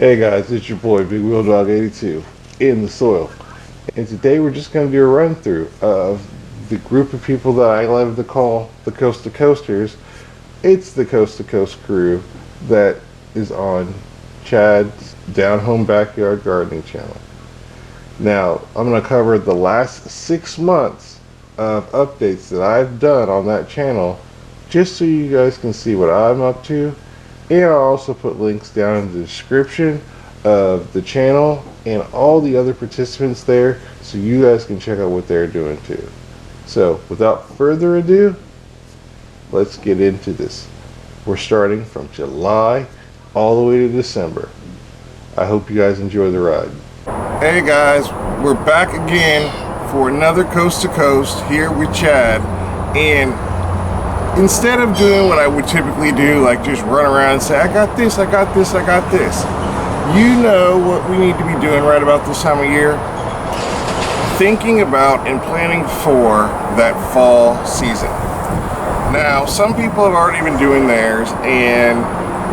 Hey guys, it's your boy Big Wheel Dog 82 in the soil, and today we're just going to do a run through of the group of people that I love to call the Coast to Coasters. It's the Coast to Coast crew that is on Chad's Down Home Backyard Gardening channel. Now, I'm going to cover the last 6 months of updates that I've done on that channel, just so you guys can see what I'm up to. And I'll also put links down in the description of the channel and all the other participants there, so you guys can check out what they're doing too. So without further ado, let's get into this. We're starting from July all the way to December. I hope you guys enjoy the ride. Hey guys, we're back again for another Coast to Coast here with Chad, and instead of doing what I would typically do, like just run around and say, I got this, I got this, I got this. You know what we need to be doing right about this time of year? Thinking about and planning for that fall season. Now, some people have already been doing theirs, and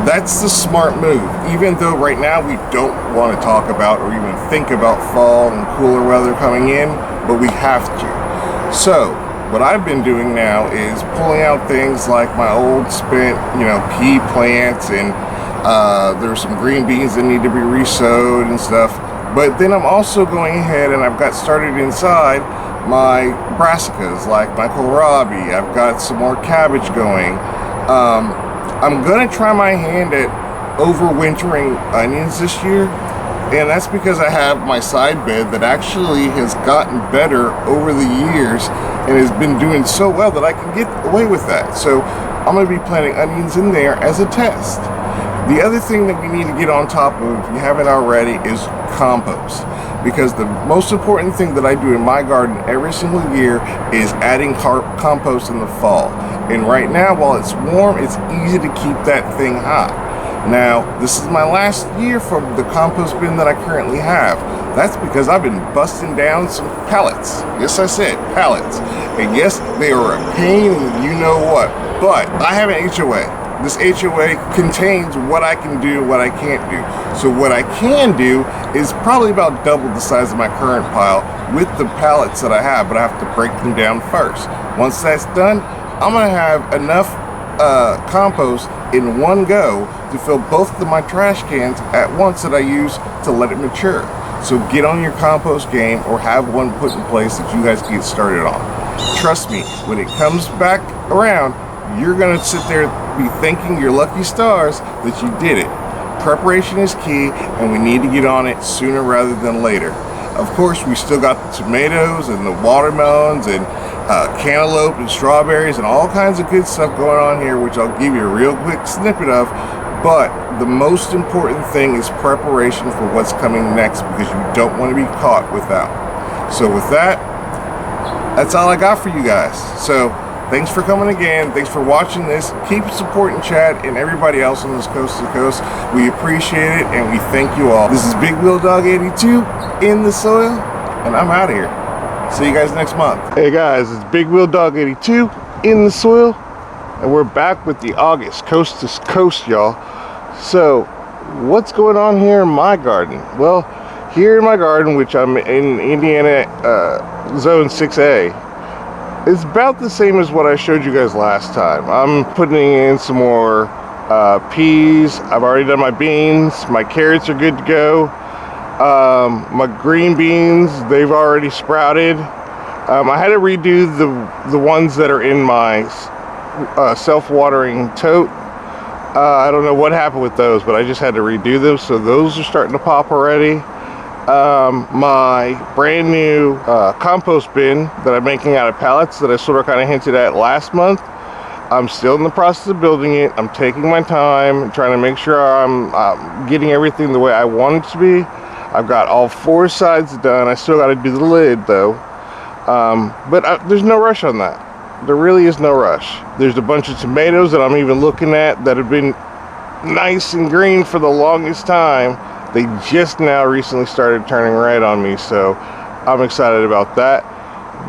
that's the smart move. Even though right now we don't want to talk about or even think about fall and cooler weather coming in, but we have to. So, what I've been doing now is pulling out things like my old spent, pea plants, and there's some green beans that need to be re-sowed and stuff. But then I'm also going ahead and I've got started inside my brassicas, like my kohlrabi. I've got some more cabbage going. I'm gonna try my hand at overwintering onions this year. And that's because I have my side bed that actually has gotten better over the years and has been doing so well that I can get away with that. So I'm going to be planting onions in there as a test. The other thing that we need to get on top of, if you haven't already, is compost. Because the most important thing that I do in my garden every single year is adding compost in the fall. And right now, while it's warm, it's easy to keep that thing hot. Now, this is my last year from the compost bin that I currently have. That's because I've been busting down some pallets. Yes, I said pallets. And yes, they are a pain in you know what. But I have an HOA. This HOA contains what I can do, what I can't do. So what I can do is probably about double the size of my current pile with the pallets that I have, but I have to break them down first. Once that's done, I'm gonna have enough compost in one go to fill both of my trash cans at once that I use to let it mature. So get on your compost game, or have one put in place that you guys can get started on. Trust me, when it comes back around, you're gonna sit there and be thanking your lucky stars that you did it. Preparation is key, and we need to get on it sooner rather than later. Of course, we still got the tomatoes and the watermelons and cantaloupe and strawberries and all kinds of good stuff going on here, which I'll give you a real quick snippet of. But the most important thing is preparation for what's coming next, because you don't want to be caught without. So with that, that's all I got for you guys. So thanks for coming again. Thanks for watching this. Keep supporting Chad and everybody else on this Coast to Coast. We appreciate it, and we thank you all. This is Big Wheel Dog 82 in the soil, and I'm out of here. See you guys next month. Hey guys, it's Big Wheel Dog 82 in the soil, and we're back with the August Coast to Coast, y'all. So, what's going on here in my garden? Well, here in my garden, which I'm in Indiana Zone 6A, it's about the same as what I showed you guys last time. I'm putting in some more peas. I've already done my beans. My carrots are good to go. My green beans, they've already sprouted. I had to redo the ones that are in my self-watering tote. I don't know what happened with those, but I just had to redo them, so those are starting to pop already. My brand new compost bin that I'm making out of pallets that I sort of kind of hinted at last month, I'm still in the process of building it. I'm taking my time, trying to make sure I'm getting everything the way I want it to be. I've got all 4 sides done. I still got to do the lid though, but there's no rush on that. There really is no rush. There's a bunch of tomatoes that I'm even looking at that have been nice and green for the longest time. They just now recently started turning red on me, so I'm excited about that.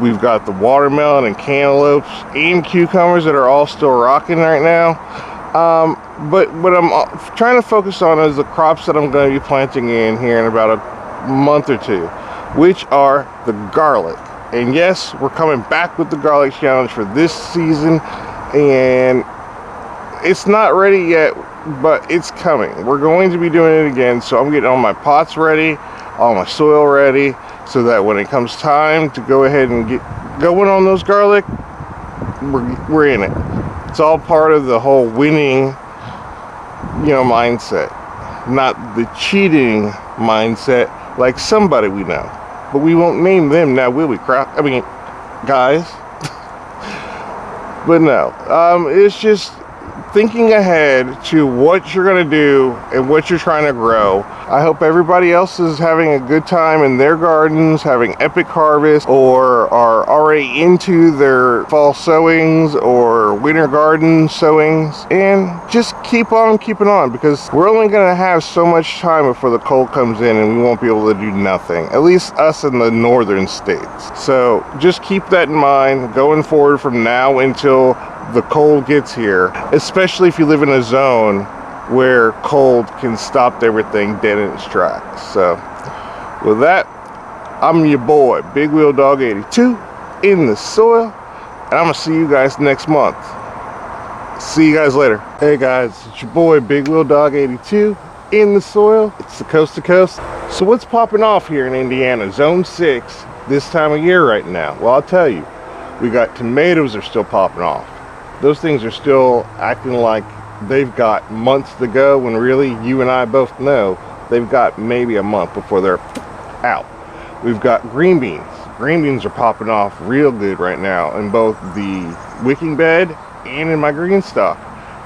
We've got the watermelon and cantaloupes and cucumbers that are all still rocking right now. But what I'm trying to focus on is the crops that I'm going to be planting in here in about a month or two, which are the garlic. And yes, we're coming back with the garlic challenge for this season, and it's not ready yet, but it's coming. We're going to be doing it again, so I'm getting all my pots ready, all my soil ready, so that when it comes time to go ahead and get going on those garlic, we're in it. It's all part of the whole winning, mindset, not the cheating mindset like somebody we know. But we won't name them now, will we? Guys. But no, it's just thinking ahead to what you're going to do and what you're trying to grow. I hope everybody else is having a good time in their gardens, having epic harvest, or are already into their fall sowings or winter garden sowings. And just keep on keeping on, because we're only going to have so much time before the cold comes in and we won't be able to do nothing, at least us in the northern states. So just keep that in mind going forward from now until the cold gets here, especially if you live in a zone where cold can stop everything dead in its tracks. So with that, I'm your boy Big Wheel Dog 82 in the soil, and I'm gonna see you guys next month. See you guys later. Hey guys, it's your boy Big Wheel Dog 82 in the soil. It's the coast to coast. So what's popping off here in Indiana, zone 6, this time of year right now? Well, I'll tell you, we got tomatoes are still popping off. Those things are still acting like they've got months to go, when really you and I both know they've got maybe a month before they're out. We've got green beans. Green beans are popping off real good right now in both the wicking bed and in my green stock.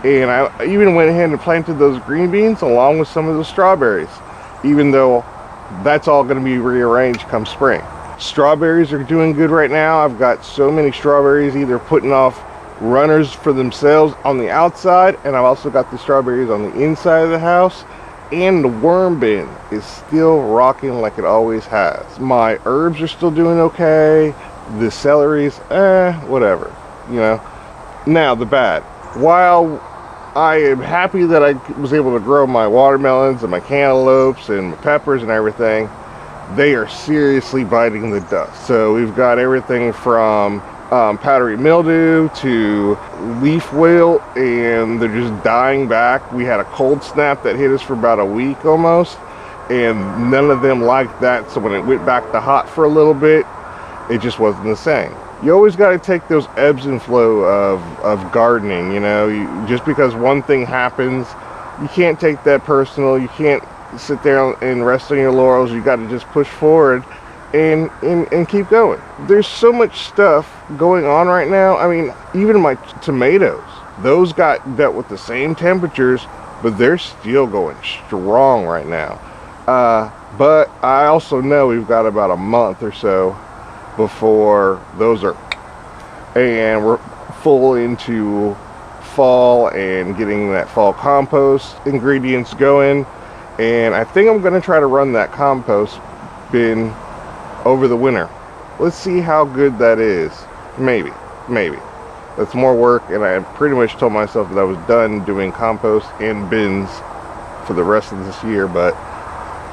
And I even went ahead and planted those green beans along with some of the strawberries, even though that's all going to be rearranged come spring. Strawberries are doing good right now. I've got so many strawberries either putting off runners for themselves on the outside, and I've also got the strawberries on the inside of the house, and the worm bin is still rocking like it always has. My herbs are still doing okay. The celery's whatever, Now the bad, while I am happy that I was able to grow my watermelons and my cantaloupes and my peppers and everything, they are seriously biting the dust. So we've got everything from powdery mildew to leaf wilt, and they're just dying back. We had a cold snap that hit us for about a week almost, and none of them liked that. So when it went back to hot for a little bit, it just wasn't the same. You always got to take those ebbs and flow of gardening. Just because one thing happens, you can't take that personal. You can't sit there and rest on your laurels. You got to just push forward and keep going. There's so much stuff going on right now. I mean, even my tomatoes, those got dealt with the same temperatures, but they're still going strong right now. But I also know we've got about a month or so before those are, and we're full into fall and getting that fall compost ingredients going. And I think I'm going to try to run that compost bin over the winter. Let's see how good that is. Maybe. That's more work, and I pretty much told myself that I was done doing compost and bins for the rest of this year, but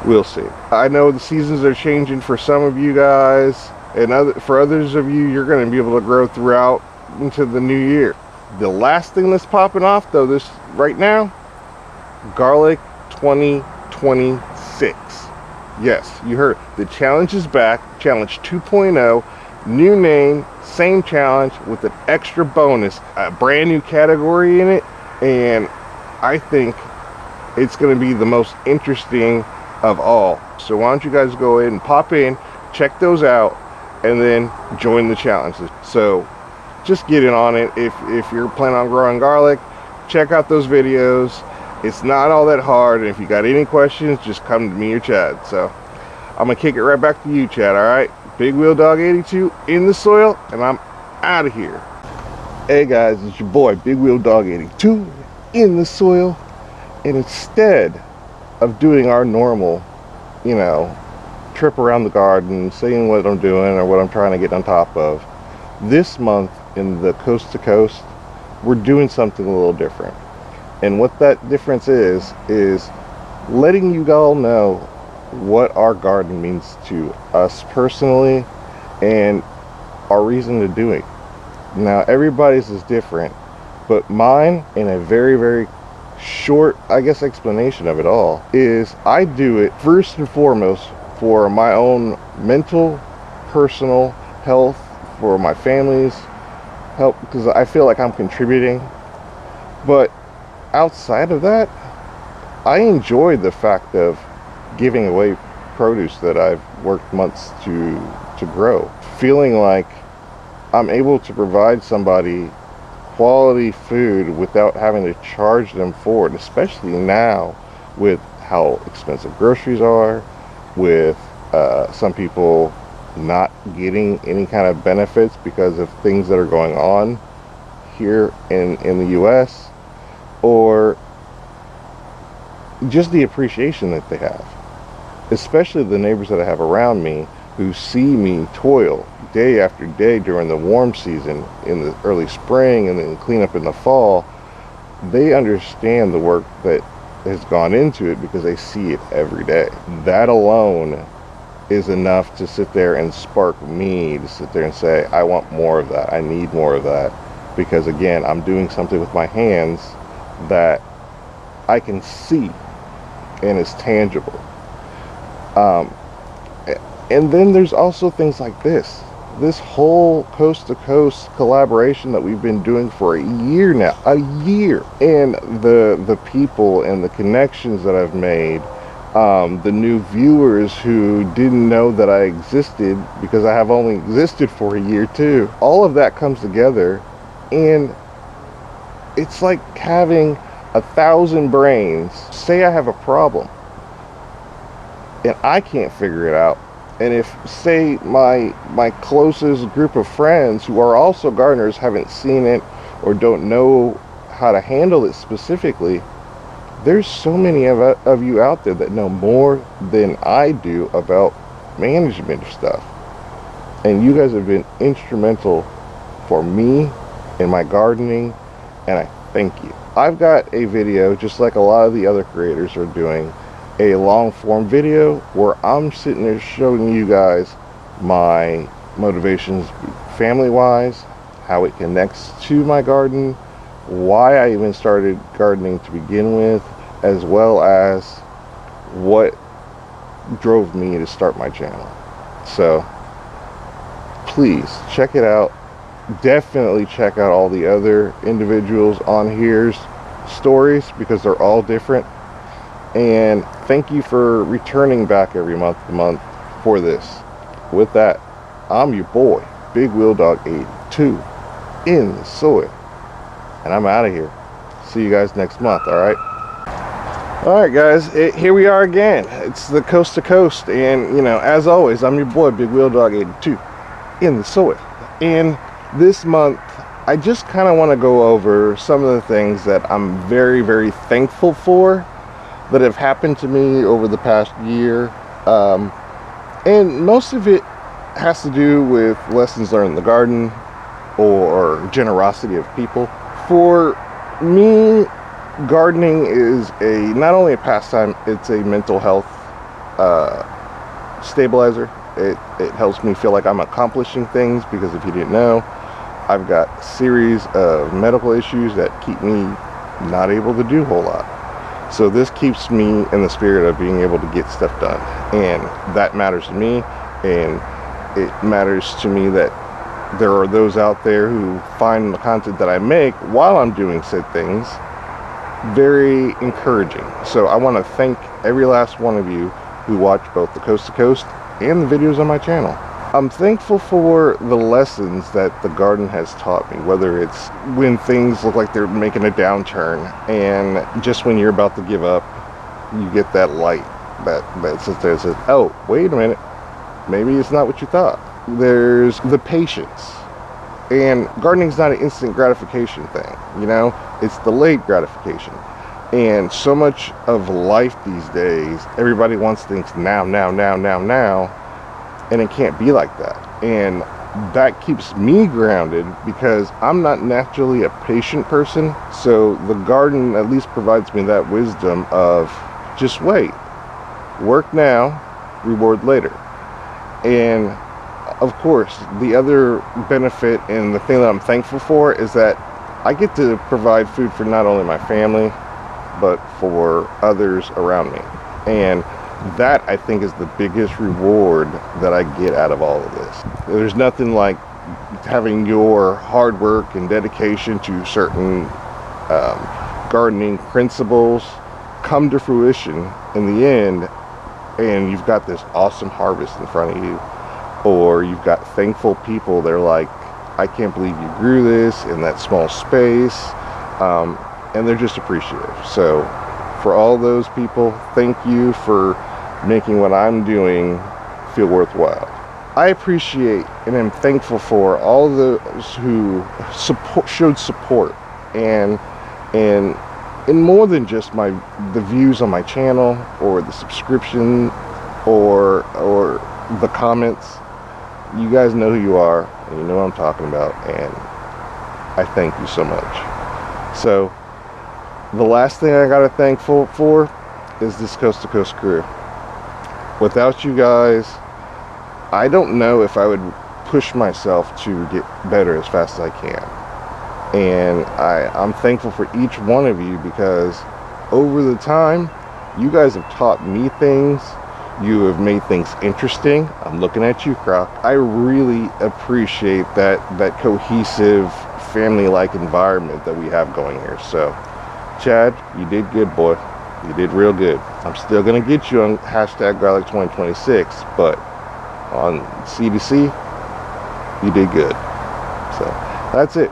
we'll see. I know the seasons are changing for some of you guys, and for others of you, you're going to be able to grow throughout into the new year. The last thing that's popping off, though, this right now, garlic 2026. Yes, you heard. The challenge is back. Challenge 2.0. New name, same challenge with an extra bonus, a brand new category in it, and I think it's going to be the most interesting of all. So why don't you guys go ahead and pop in, check those out, and then join the challenges. So just get in on it. If you're planning on growing garlic, check out those videos. It's not all that hard, and if you got any questions, just come to me or Chad. So I'm gonna kick it right back to you, Chad. All right, Big Wheel Dog 82 in the soil, and I'm out of here. Hey guys, it's your boy Big Wheel Dog 82 in the soil, and instead of doing our normal, trip around the garden, seeing what I'm doing or what I'm trying to get on top of, this month in the coast to coast, we're doing something a little different. And what that difference is letting you all know what our garden means to us personally and our reason to do it. Now, everybody's is different, but mine, in a very, very short, I guess, explanation of it all, is I do it first and foremost for my own mental, personal health, for my family's help, because I feel like I'm contributing. But outside of that, I enjoy the fact of giving away produce that I've worked months to grow. Feeling like I'm able to provide somebody quality food without having to charge them for it, especially now with how expensive groceries are, with some people not getting any kind of benefits because of things that are going on here in the US, or just the appreciation that they have, especially the neighbors that I have around me who see me toil day after day during the warm season in the early spring and then clean up in the fall. They understand the work that has gone into it because they see it every day. That alone is enough to sit there and spark me to sit there and say, I want more of that. I need more of that. Because again, I'm doing something with my hands that I can see and is tangible. And then there's also things like this whole coast to coast collaboration that we've been doing for a year now, and the people and the connections that I've made, the new viewers who didn't know that I existed because I have only existed for a year too. All of that comes together, and it's like having 1,000 brains. Say I have a problem and I can't figure it out, and if, say, my closest group of friends who are also gardeners haven't seen it or don't know how to handle it specifically, there's so many of you out there that know more than I do about management of stuff. And you guys have been instrumental for me in my gardening, and I thank you. I've got a video, just like a lot of the other creators are doing, a long form video where I'm sitting there showing you guys my motivations family wise, how it connects to my garden, why I even started gardening to begin with, as well as what drove me to start my channel. So please check it out. Definitely check out all the other individuals on here's stories because they're all different. And thank you for returning back every month to month for this. With that, I'm your boy, Big Wheel Dog 82 in the soil. And I'm out of here. See you guys next month, alright? Alright guys, here we are again. It's the coast to coast. And, you know, as always, I'm your boy, Big Wheel Dog 82 in the soil. And this month, I just kind of want to go over some of the things that I'm very, very thankful for that have happened to me over the past year, and most of it has to do with lessons learned in the garden or generosity of people. For me, gardening is not only a pastime, it's a mental health stabilizer. It helps me feel like I'm accomplishing things, because if you didn't know, I've got a series of medical issues that keep me not able to do a whole lot. So this keeps me in the spirit of being able to get stuff done, and that matters to me. And it matters to me that there are those out there who find the content that I make while I'm doing said things very encouraging. So I want to thank every last one of you who watch both the Coast to Coast and the videos on my channel. I'm thankful for the lessons that the garden has taught me, whether it's when things look like they're making a downturn, and just when you're about to give up, you get that light that sits there and says, oh, wait a minute, maybe it's not what you thought. There's the patience. And gardening's not an instant gratification thing, you know? It's delayed gratification. And so much of life these days, everybody wants things now, and it can't be like that. And that keeps me grounded because I'm not naturally a patient person. So the garden at least provides me that wisdom of just wait, work now, reward later. And of course, the other benefit and the thing that I'm thankful for is that I get to provide food for not only my family, but for others around me. And that, I think, is the biggest reward that I get out of all of this. There's nothing like having your hard work and dedication to certain gardening principles come to fruition in the end, and you've got this awesome harvest in front of you, or you've got thankful people that are like, I can't believe you grew this in that small space, and they're just appreciative. So for all those people, thank you for making what I'm doing feel worthwhile. I appreciate and am thankful for all those who showed support and more than just the views on my channel or the subscription or the comments. You guys know who you are and you know what I'm talking about, and I thank you so much. So the last thing I gotta thankful for is this Coast to Coast crew. Without you guys, I don't know if I would push myself to get better as fast as I can. And I'm thankful for each one of you because over the time, you guys have taught me things. You have made things interesting. I'm looking at you, Croc. I really appreciate that cohesive, family-like environment that we have going here. So, Chad, you did good, boy. You did real good. I'm still gonna get you on #Garlic2026, but on CDC, you did good. So that's it.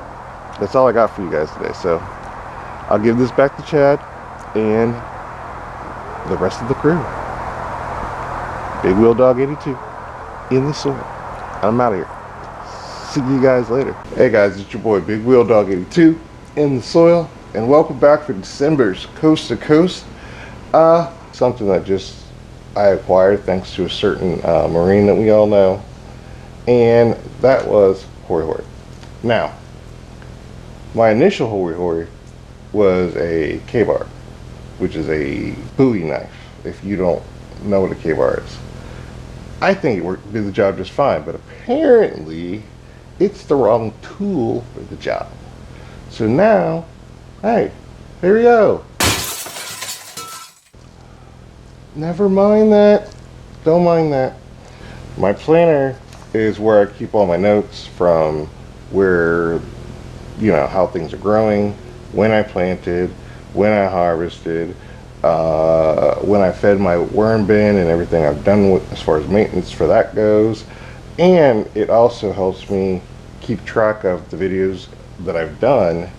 That's all I got for you guys today. So I'll give this back to Chad and the rest of the crew. Big Wheel Dog 82 in the soil. I'm out of here. See you guys later. Hey guys, it's your boy Big Wheel Dog 82 in the soil, and welcome back for December's Coast to Coast. Something that I acquired thanks to a certain Marine that we all know, and that was Hori Hori. Now, my initial Hori Hori was a K-bar, which is a Bowie knife, if you don't know what a K-bar is. I think it did the job just fine, but apparently it's the wrong tool for the job. So now, hey, here we go. Never mind that. Don't mind that. My planner is where I keep all my notes from where, how things are growing, when I planted, when I harvested, when I fed my worm bin and everything I've done with as far as maintenance for that goes. And it also helps me keep track of the videos that I've done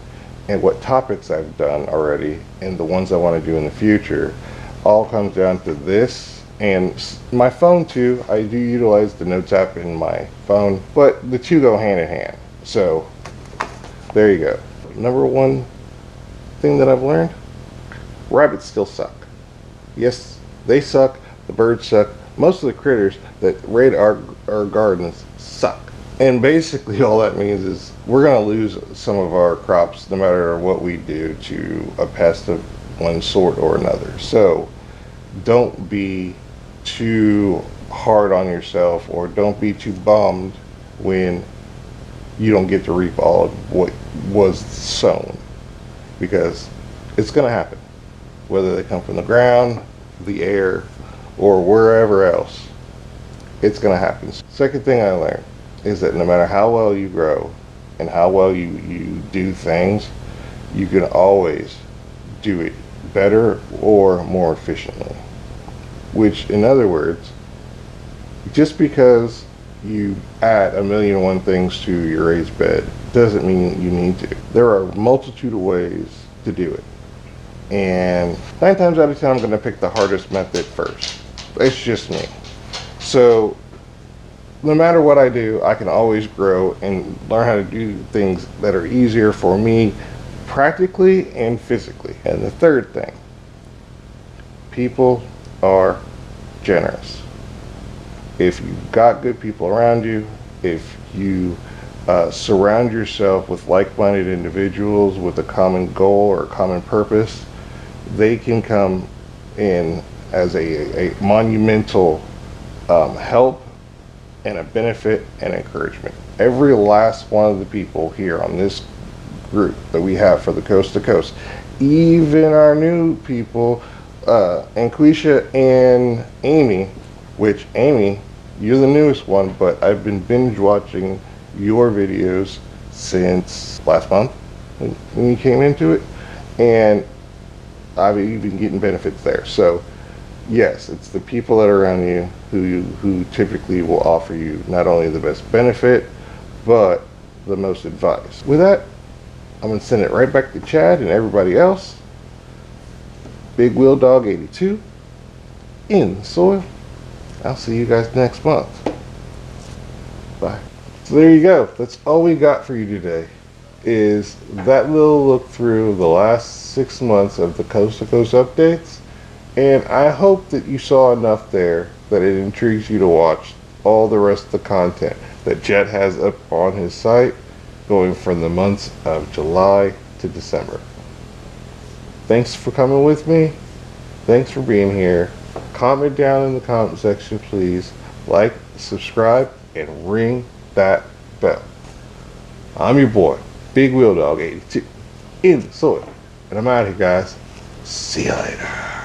and what topics I've done already and the ones I want to do in the future. All comes down to this, and my phone too. I do utilize the notes app in my phone, but the two go hand in hand. So there you go. Number one thing that I've learned: rabbits still suck. Yes, they suck. The birds suck. Most of the critters that raid our gardens suck. And basically all that means is we're going to lose some of our crops no matter what we do to a pest of one sort or another. So don't be too hard on yourself, or don't be too bummed when you don't get to reap all of what was sown, because it's going to happen, whether they come from the ground, the air, or wherever else. It's going to happen. Second thing I learned is that no matter how well you grow and how well you do things, you can always do it better or more efficiently. Which, in other words, just because you add 1,000,001 things to your raised bed doesn't mean you need to. There are a multitude of ways to do it. And 9 times out of 10, I'm going to pick the hardest method first. It's just me. So no matter what I do, I can always grow and learn how to do things that are easier for me practically and physically. And the third thing, people are generous. If you've got good people around you, if you surround yourself with like-minded individuals with a common goal or a common purpose, they can come in as a monumental help and a benefit and encouragement. Every last one of the people here on this group that we have for the Coast to Coast, even our new people, Anquisha and Amy, which Amy, you're the newest one, but I've been binge watching your videos since last month when you came into it, and I've even getting benefits there. So yes, it's the people that are around you who typically will offer you not only the best benefit, but the most advice. With that, I'm going to send it right back to Chad and everybody else. Big Wheel Dog 82 in the soil. I'll see you guys next month. Bye. So there you go. That's all we got for you today, is that little look through the last 6 months of the Coast to Coast updates. And I hope that you saw enough there that it intrigues you to watch all the rest of the content that Jet has up on his site, going from the months of July to December. Thanks for coming with me. Thanks for being here. Comment down in the comment section, please. Like, subscribe, and ring that bell. I'm your boy, Big Wheel Dog 82, in the soil. And I'm out here, guys. See you later.